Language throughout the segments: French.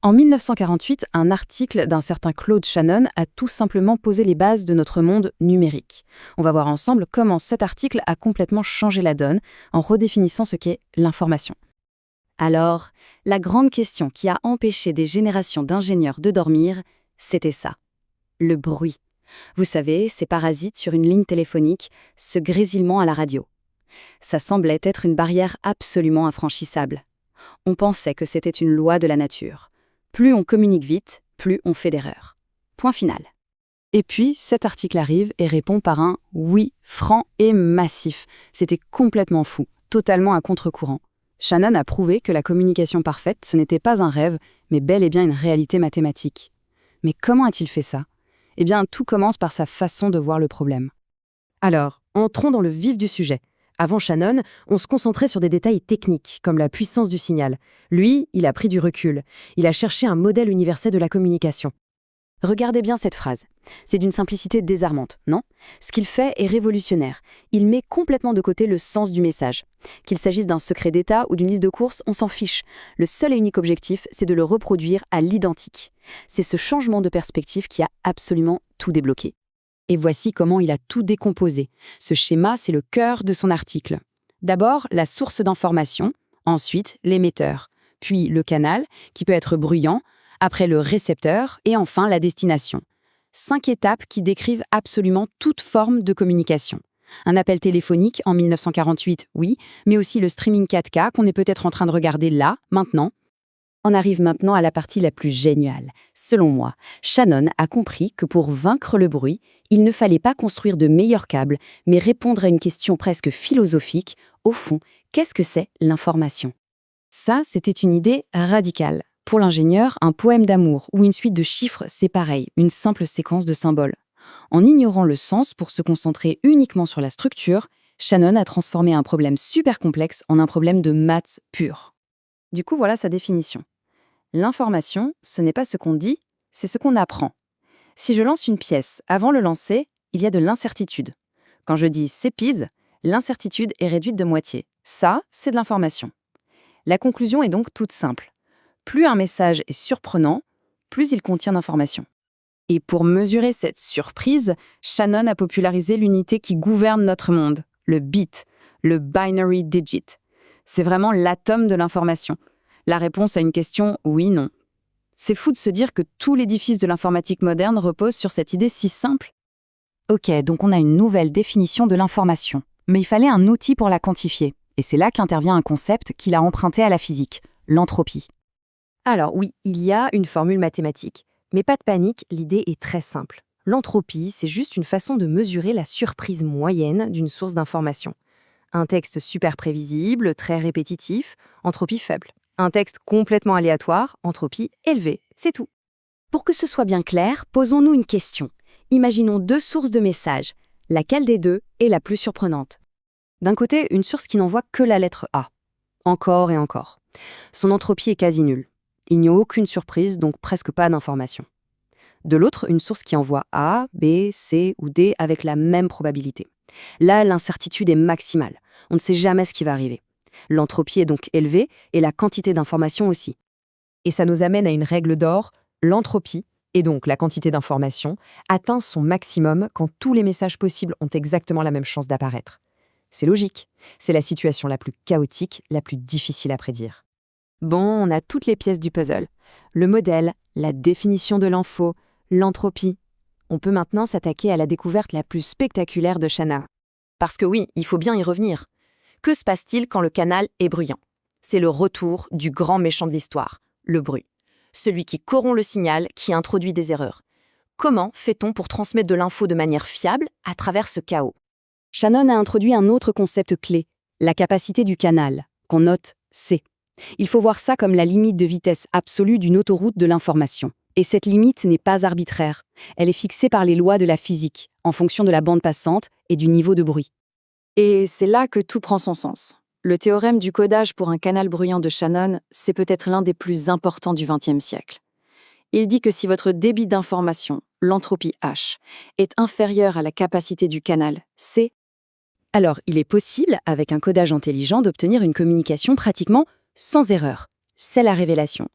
En 1948, un article d'un certain Claude Shannon a tout simplement posé les bases de notre monde numérique. On va voir ensemble comment cet article a complètement changé la donne en redéfinissant ce qu'est l'information. Alors, la grande question qui a empêché des générations d'ingénieurs de dormir, c'était ça. Le bruit. Vous savez, ces parasites sur une ligne téléphonique, ce grésillement à la radio. Ça semblait être une barrière absolument infranchissable. On pensait que c'était une loi de la nature. Plus on communique vite, plus on fait d'erreurs. Point final. Et puis, cet article arrive et répond par un « oui » franc et massif. C'était complètement fou, totalement à contre-courant. Shannon a prouvé que la communication parfaite, ce n'était pas un rêve, mais bel et bien une réalité mathématique. Mais comment a-t-il fait ça ? Eh bien, tout commence par sa façon de voir le problème. Alors, entrons dans le vif du sujet. Avant Shannon, on se concentrait sur des détails techniques, comme la puissance du signal. Lui, il a pris du recul. Il a cherché un modèle universel de la communication. Regardez bien cette phrase. C'est d'une simplicité désarmante, non ? Ce qu'il fait est révolutionnaire. Il met complètement de côté le sens du message. Qu'il s'agisse d'un secret d'État ou d'une liste de courses, on s'en fiche. Le seul et unique objectif, c'est de le reproduire à l'identique. C'est ce changement de perspective qui a absolument tout débloqué. Et voici comment il a tout décomposé. Ce schéma, c'est le cœur de son article. D'abord, la source d'information, ensuite l'émetteur, puis le canal, qui peut être bruyant, après le récepteur et enfin la destination. 5 étapes qui décrivent absolument toute forme de communication. Un appel téléphonique en 1948, oui, mais aussi le streaming 4K qu'on est peut-être en train de regarder là, maintenant. On arrive maintenant à la partie la plus géniale. Selon moi, Shannon a compris que pour vaincre le bruit, il ne fallait pas construire de meilleurs câbles, mais répondre à une question presque philosophique. Au fond, qu'est-ce que c'est l'information ? Ça, c'était une idée radicale. Pour l'ingénieur, un poème d'amour ou une suite de chiffres, c'est pareil, une simple séquence de symboles. En ignorant le sens pour se concentrer uniquement sur la structure, Shannon a transformé un problème super complexe en un problème de maths pur. Du coup, voilà sa définition. L'information, ce n'est pas ce qu'on dit, c'est ce qu'on apprend. Si je lance une pièce, avant le lancer, il y a de l'incertitude. Quand je dis « s'épuise », l'incertitude est réduite de moitié. Ça, c'est de l'information. La conclusion est donc toute simple. Plus un message est surprenant, plus il contient d'informations. Et pour mesurer cette surprise, Shannon a popularisé l'unité qui gouverne notre monde, le bit, le binary digit. C'est vraiment l'atome de l'information. La réponse à une question oui-non. C'est fou de se dire que tout l'édifice de l'informatique moderne repose sur cette idée si simple. Ok, donc on a une nouvelle définition de l'information. Mais il fallait un outil pour la quantifier. Et c'est là qu'intervient un concept qu'il a emprunté à la physique, l'entropie. Alors oui, il y a une formule mathématique. Mais pas de panique, l'idée est très simple. L'entropie, c'est juste une façon de mesurer la surprise moyenne d'une source d'information. Un texte super prévisible, très répétitif, entropie faible. Un texte complètement aléatoire, entropie élevée. C'est tout. Pour que ce soit bien clair, posons-nous une question. Imaginons 2 sources de messages. Laquelle des deux est la plus surprenante ? D'un côté, une source qui n'envoie que la lettre A. Encore et encore. Son entropie est quasi nulle. Il n'y a aucune surprise, donc presque pas d'information. De l'autre, une source qui envoie A, B, C ou D avec la même probabilité. Là, l'incertitude est maximale. On ne sait jamais ce qui va arriver. L'entropie est donc élevée et la quantité d'information aussi. Et ça nous amène à une règle d'or, l'entropie, et donc la quantité d'information, atteint son maximum quand tous les messages possibles ont exactement la même chance d'apparaître. C'est logique, c'est la situation la plus chaotique, la plus difficile à prédire. Bon, on a toutes les pièces du puzzle. Le modèle, la définition de l'info, l'entropie. On peut maintenant s'attaquer à la découverte la plus spectaculaire de Shannon. Parce que oui, il faut bien y revenir. Que se passe-t-il quand le canal est bruyant ? C'est le retour du grand méchant de l'histoire, le bruit. Celui qui corrompt le signal, qui introduit des erreurs. Comment fait-on pour transmettre de l'info de manière fiable à travers ce chaos ? Shannon a introduit un autre concept clé, la capacité du canal, qu'on note C. Il faut voir ça comme la limite de vitesse absolue d'une autoroute de l'information. Et cette limite n'est pas arbitraire. Elle est fixée par les lois de la physique, en fonction de la bande passante et du niveau de bruit. Et c'est là que tout prend son sens. Le théorème du codage pour un canal bruyant de Shannon, c'est peut-être l'un des plus importants du XXe siècle. Il dit que si votre débit d'information, l'entropie H, est inférieur à la capacité du canal C, alors il est possible, avec un codage intelligent, d'obtenir une communication pratiquement sans erreur. C'est la révélation.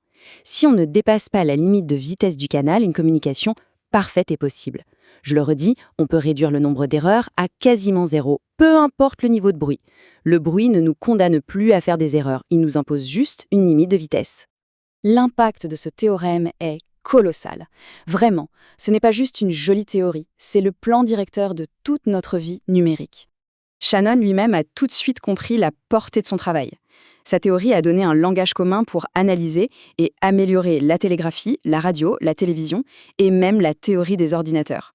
Si on ne dépasse pas la limite de vitesse du canal, une communication parfaite est possible. Je le redis, on peut réduire le nombre d'erreurs à quasiment zéro, peu importe le niveau de bruit. Le bruit ne nous condamne plus à faire des erreurs, il nous impose juste une limite de vitesse. L'impact de ce théorème est colossal. Vraiment, ce n'est pas juste une jolie théorie, c'est le plan directeur de toute notre vie numérique. Shannon lui-même a tout de suite compris la portée de son travail. Sa théorie a donné un langage commun pour analyser et améliorer la télégraphie, la radio, la télévision et même la théorie des ordinateurs.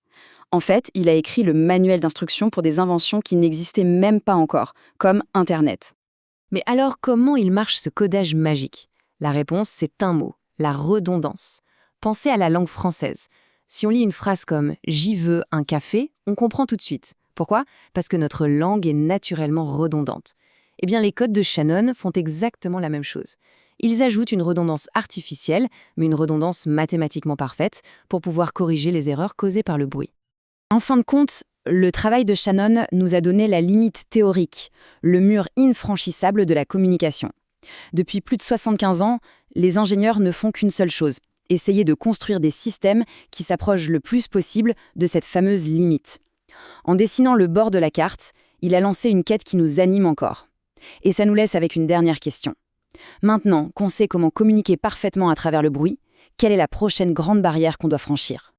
En fait, il a écrit le manuel d'instruction pour des inventions qui n'existaient même pas encore, comme Internet. Mais alors, comment il marche ce codage magique? La réponse, c'est un mot, la redondance. Pensez à la langue française. Si on lit une phrase comme « j'y veux un café », on comprend tout de suite. Pourquoi? Parce que notre langue est naturellement redondante. Eh bien, les codes de Shannon font exactement la même chose. Ils ajoutent une redondance artificielle, mais une redondance mathématiquement parfaite, pour pouvoir corriger les erreurs causées par le bruit. En fin de compte, le travail de Shannon nous a donné la limite théorique, le mur infranchissable de la communication. Depuis plus de 75 ans, les ingénieurs ne font qu'une seule chose, essayer de construire des systèmes qui s'approchent le plus possible de cette fameuse limite. En dessinant le bord de la carte, il a lancé une quête qui nous anime encore. Et ça nous laisse avec une dernière question. Maintenant qu'on sait comment communiquer parfaitement à travers le bruit, quelle est la prochaine grande barrière qu'on doit franchir ?